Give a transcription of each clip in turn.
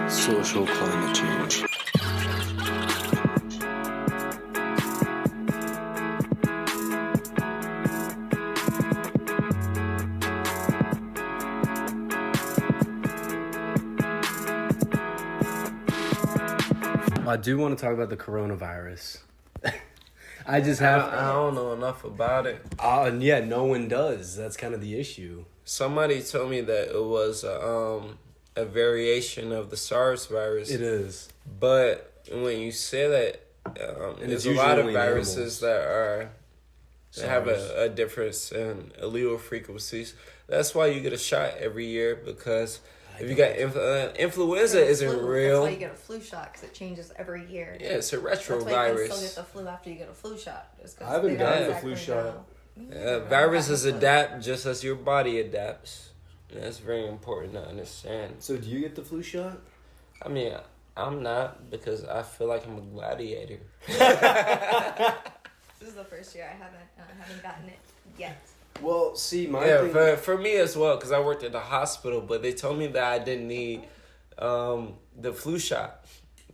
Social climate change. I do want to talk about the coronavirus. I just have. I don't know enough about it. Yeah, no one does. That's kind of the issue. Somebody told me that it was a variation of the SARS virus. It is. But when you say that, there's a lot of viruses that have a difference in allele frequencies. That's why you get a shot every year, because if you got influenza isn't real. That's why you get a flu shot, because it changes every year. Yeah, it's a retrovirus. That's why you can still get the flu after you get a flu shot. I haven't gotten the flu shot. Viruses adapt just as your body adapts. That's very important to understand. So do you get the flu shot? I mean, I'm not, because I feel like I'm a gladiator. This is the first year I haven't gotten it yet. Well, see, my thing... for me as well, because I worked at the hospital, but they told me that I didn't need the flu shot,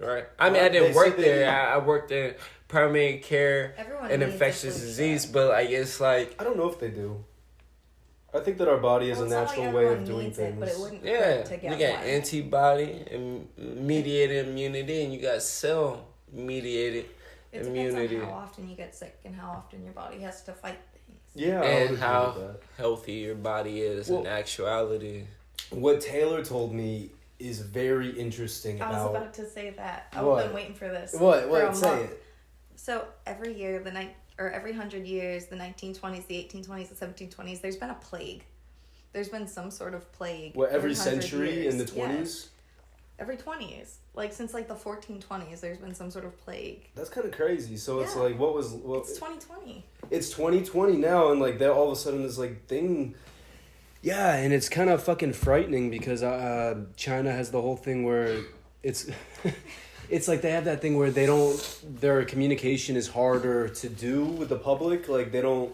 right? I mean, I didn't work there. I worked in primary care and infectious disease, but like, it's like... I don't know if they do. I think that our body is a natural way of doing things. But it wouldn't yeah, to get you got one. antibody and mediated immunity, and you got cell mediated immunity. It depends on how often you get sick and how often your body has to fight things. Yeah, and how healthy your body is in actuality. What Taylor told me is very interesting I was about to say that. I've been waiting for this. What? Say it. So every year, every 100 years, the 1920s, the 1820s, the 1720s, there's been a plague. There's been some sort of plague. What, every century in the 20s? Yes. Every 20s. Like, since, like, the 1420s, there's been some sort of plague. That's kind of crazy. So it's like, It's 2020. It's 2020 now, and, like, all of a sudden this, like, thing... Yeah, and it's kind of fucking frightening, because China has the whole thing where it's... It's like they have that thing where their communication is harder to do with the public. Like, they don't,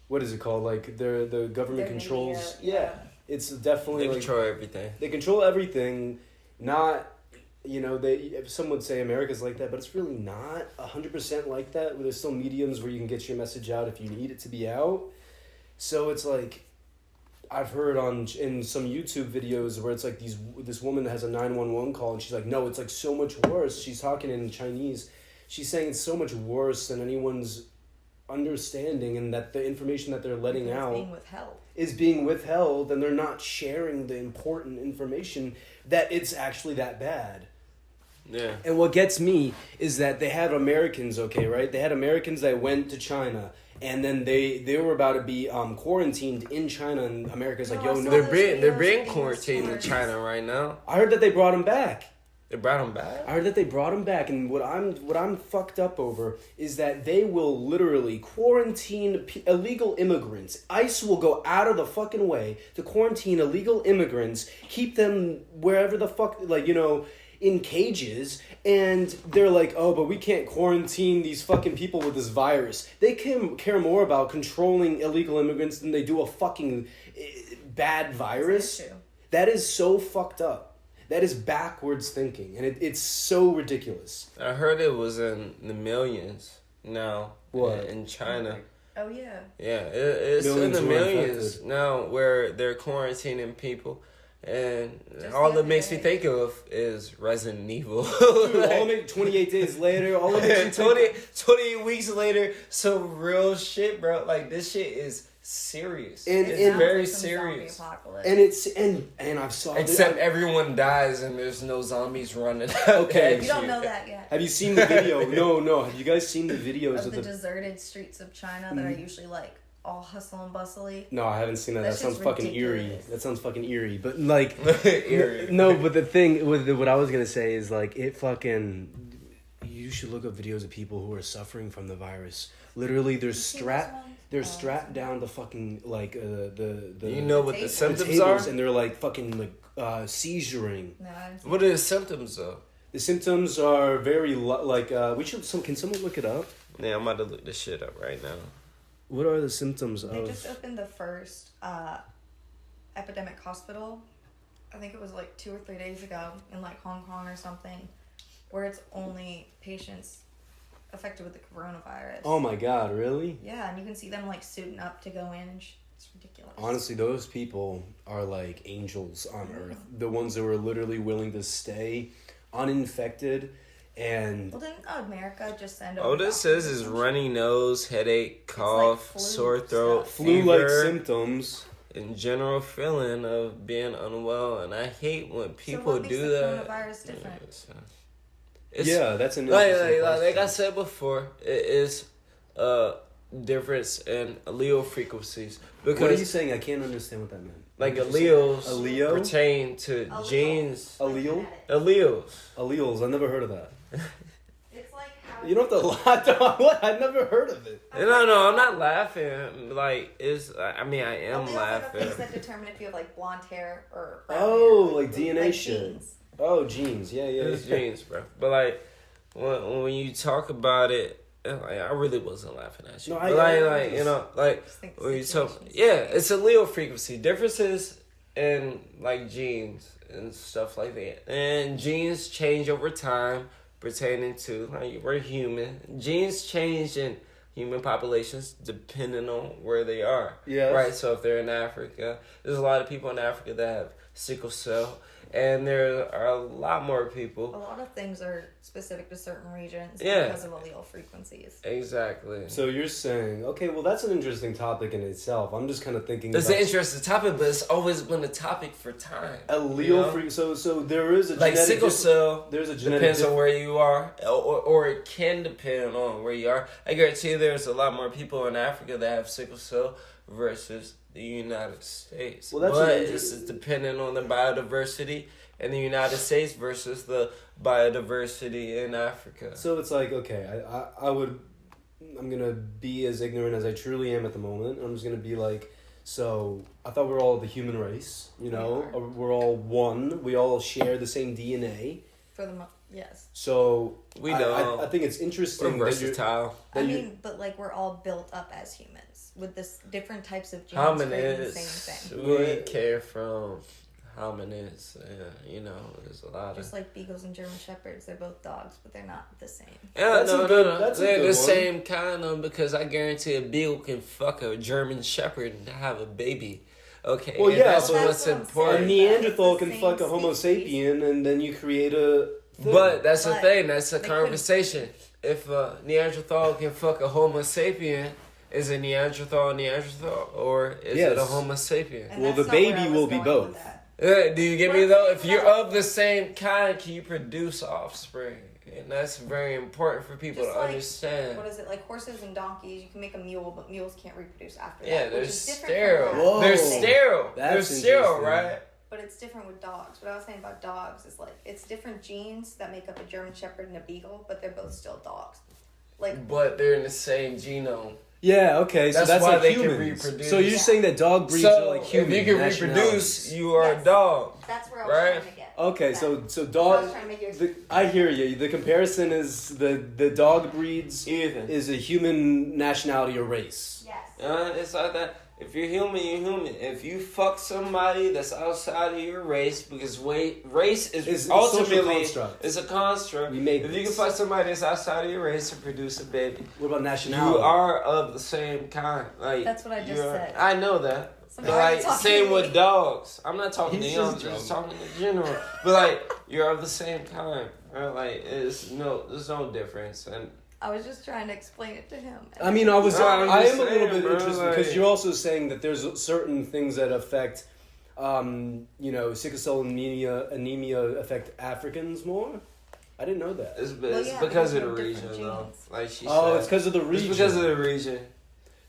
what is it called? Like, the government controls. Yeah. It's definitely They control everything. They control everything. Not, some would say America's like that, but it's really not 100% like that. There's still mediums where you can get your message out if you need it to be out. So it's like, I've heard in some YouTube videos where it's like this woman has a 911 call, and she's like, no, it's like so much worse. She's talking in Chinese. She's saying it's so much worse than anyone's understanding, and that the information that they're letting out is being withheld, and they're not sharing the important information that it's actually that bad. Yeah. And what gets me is that they had Americans, okay, right? They had Americans that went to China, and then they were about to be quarantined in China, and America's like, yo, no. They're being quarantined in China right now. I heard that they brought him back. They brought him back? I heard that they brought him back, and what I'm fucked up over is that they will literally quarantine illegal immigrants. ICE will go out of the fucking way to quarantine illegal immigrants, keep them wherever the fuck, in cages, and they're like, oh, but we can't quarantine these fucking people with this virus. They can care more about controlling illegal immigrants than they do a fucking bad virus. That is so fucked up. That is backwards thinking, and it's so ridiculous. I heard it was in the millions now. What? In China. Oh, yeah. Yeah, it's in the millions now where they're quarantining people. And all it makes me think of is Resident Evil. Dude, all 28 days later, all of it 28 weeks later, some real shit, bro. Like, this shit is serious. And it's very serious. And it's and I've saw except everyone dies and there's no zombies running. Okay, you don't know that yet. Have you seen the video? No. Have you guys seen the videos of the deserted streets of China that are usually like all hustle and bustly? No, I haven't seen that. That sounds fucking eerie. That sounds fucking eerie. But like, eerie. No. But the thing with what I was gonna say is like it fucking. You should look up videos of people who are suffering from the virus. Literally, they're strapped down to fucking like the. You know what the symptoms are? And they're like fucking like seizuring. No, what are the symptoms though? The symptoms are very can someone look it up? Yeah, I'm about to look this shit up right now. What are the symptoms of... They just opened the first epidemic hospital I think it was like 2 or 3 days ago in like Hong Kong or something, where it's only patients affected with the coronavirus. Oh my God, really? Yeah, and you can see them like suiting up to go in. And it's ridiculous. Honestly, those people are like angels on earth. The ones that were literally willing to stay uninfected and... Well, didn't America just send All this says is runny nose, headache, cough, flu sore throat, stuff. flu-like fever, symptoms. and general feeling of being unwell. And I hate when people so what do makes the that. coronavirus different? Yeah, that's an like interesting like I question. said before, it is a difference in allele frequencies. Because What are you saying? I can't understand what that meant. like What did you say? alleles pertain to Allele. genes. Allele? Alleles. Alleles. I've never heard of that. It's like how You don't have to lie. What? I've never heard of it. No, I'm not laughing. Like I mean, I am alleles are the laughing. things that determine if you have like blonde hair or brown Oh, hair, like DNA shit. genes. Oh, genes. Yeah. It's genes, bro. But like when you talk about it, like, I really wasn't laughing at you. No, But like you know, like Just think the when you talk, situation's yeah, serious. it's allele frequency differences in like genes and stuff like that. And genes change over time pertaining to like we're human. Genes change in human populations depending on where they are. Yes. Right. So if they're in Africa, there's a lot of people in Africa that have sickle cell. And there are a lot more A people. lot of things are specific to certain regions Yeah. because of allele frequencies. Exactly. So you're saying, okay, well, that's an interesting topic in itself. I'm just kind of thinking It's about an interesting topic, but it's always been a topic for time. allele you know? free. So there is a Like genetic sickle cell There's a genetic depends on where you are, or it can depend on where you are. I guarantee you there's a lot more people in Africa that have sickle cell versus the United States. Well, that's but an it's dependent on the biodiversity in the United States versus the biodiversity in Africa. So it's like, okay, I'm gonna be as ignorant as I truly am at the moment. I'm just gonna be like, so I thought we were all the human race, you know? We We're all one. We all share the same DNA. For the yes. So We I don't. think it's We're interesting that you're, versatile. that I you- mean, but like we're all built up as humans with this different types of genes creating the same Hominids. thing. We Right. care from hominids. You know, there's a lot of. Just like beagles and German shepherds, they're both dogs, but they're not the same. Yeah, That's no, a good- no. that's a They're good the one. same kind of because I guarantee a beagle can fuck a German shepherd and have a baby. Okay, Well, and yeah, that's but- what's That's what I'm a important. saying. Neanderthal It's the can same fuck a Homo species. sapien, and then you create a thing. But that's the But thing. That's a they conversation. If a Neanderthal can fuck a Homo sapien, is a Neanderthal or is it a Yes. Homo sapien? And Well, that's the not where baby I was will be going both. with that. Do you get me though? If you're of the same kind, can you produce offspring? And that's very important for people Just to like, understand. What is it, like horses and donkeys? You can make a mule, but mules can't reproduce after Yeah, that. they're which is different sterile. from Whoa. They're that. sterile. They're That's sterile, interesting. right? But it's different with dogs. What I was saying about dogs is like it's different genes that make up a German Shepherd and a Beagle, but they're both still dogs. Like But they're in the same genome. Yeah, okay, so That's that's why like they can humans. reproduce. So you're Yeah. saying that dog breeds So are like human if you can nationalities. reproduce, you are Yes. a dog. that's where I was Right. trying to get. Okay, That- so I was dog. trying to make you. I hear you. The comparison is the dog breeds Even. is a human nationality or race. Yes. It's like that. If you're human, you're human. If you fuck somebody that's outside of your race, because race It's is a social ultimately construct. it's a construct. We make If you can this. fuck somebody that's outside of your race and produce a baby, What about nationality? you are of the same kind. Like That's what I just you're- said. I know that. So But why are you like talking same to with me? dogs. I'm not talking He's to you. I'm just just drunk. talking in general. But like you're of the same kind. Right? Like there's no difference. And I was just trying to explain it to him. I mean, I was. No, I'm I just am a little saying, bit bro, interested like- because you're also saying that there's certain things that affect, sickle cell anemia affect Africans more. I didn't know that. it's, Well, it's yeah, because of because the we have region, different though. genes. Like she Oh, said. it's because of the region. It's because of the region.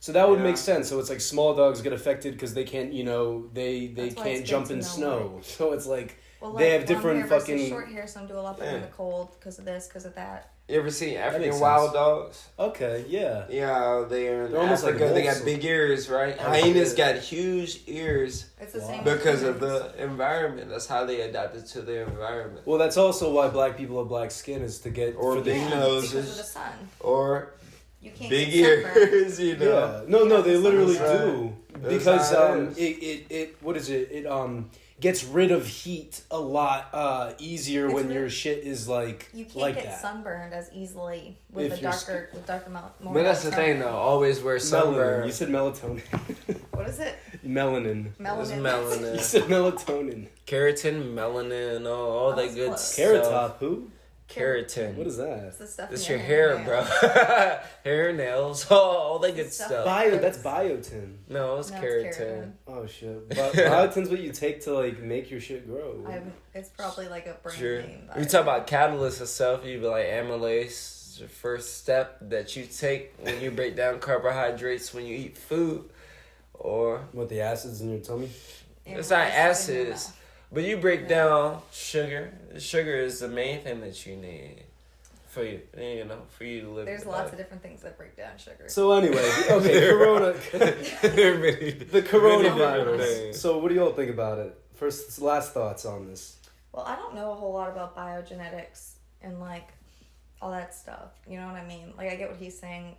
So that would Yeah. make sense. So it's like small dogs get affected because they can't, they That's why can't it's jump good in to know snow. So it's like Well, they have long different hair versus fucking- short hair. Some do a lot better in Yeah. the cold because of this, because of that. You ever seen African makes wild sense. dogs? okay, yeah. Yeah, they're in They're almost like Africa. They got wolves. big ears, right? Oh, Hyenas yeah. got huge ears It's the Wow. same with because of humans. the environment. That's how they adapted to the environment. Well, that's also why black people have black skin is to get Or for the big Yeah, noses. because of the sun. Or You can't big get sunburned. ears, you know. Yeah. No, Yeah, they that's literally right. do That's because how it is. it what is it gets rid of heat a lot easier It's when really- your shit is like You can't like get that. sunburned as easily with If the you're darker more. But that's the thing, though. Always wear Melanin. sunburn. You said melatonin. What is it? Melanin. It's Melanin. You melanin, said melatonin. keratin, melanin, all that That's good close. stuff. Carrot Top. Who? Keratin. What is that? It's the stuff. That's in your hair, and bro. nails. Hair, nails, all that good Stuff. stuff. That's biotin. No, it's No, keratin. it's keratin. Oh shit. Biotin's what you take to like make your shit grow. It's probably like a brand Sure. name. We talk about catalysts and stuff. You'd be like amylase. It's the first step that you take when you break down carbohydrates when you eat food, or What, the acids in your tummy? it's not acids, but you break down sugar. Sugar is the main thing that you need for you to live. There's your lots life. of different things that break down sugar. So anyway, okay, Corona. the The different coronavirus. things. So, what do you all think about it? Last thoughts on this. Well, I don't know a whole lot about biogenetics and like all that stuff. You know what I mean? Like I get what he's saying.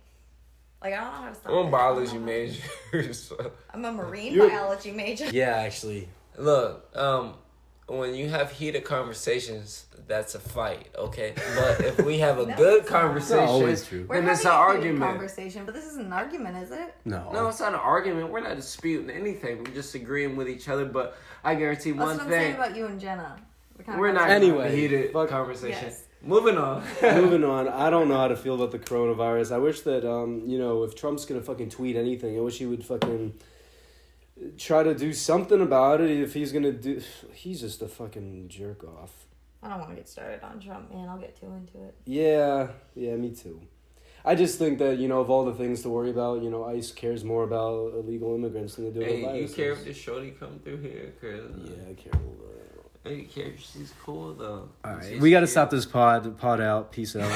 Like I don't know how to stop. I'm a it. biology major. So. I'm a marine You're- biology major. Yeah, actually. Look, when you have heated conversations, that's a fight, okay? But if we have a No, good it's not. conversation, It's not always true. We're then it's having an a heated argument. conversation, but this isn't an argument, is it? No, it's not an argument. We're not disputing anything. We're just agreeing with each other. But I guarantee That's one what I'm saying thing: about you and Jenna. we're not Anyway, having a heated fuck- conversation. Yes. Moving on. Moving on, I don't know how to feel about the coronavirus. I wish that, if Trump's gonna fucking tweet anything, I wish he would fucking try to do something about it. If he's gonna do, he's just a fucking jerk off. I don't want to get started on Trump, man. I'll get too into it. Yeah, me too. I just think that, of all the things to worry about, ICE cares more about illegal immigrants than they do about Hey, you viruses. care if the shorty come through here? Cause Yeah, I care a little bit. hey, you care if she's cool though. All right, we got to stop this pod out. Peace out.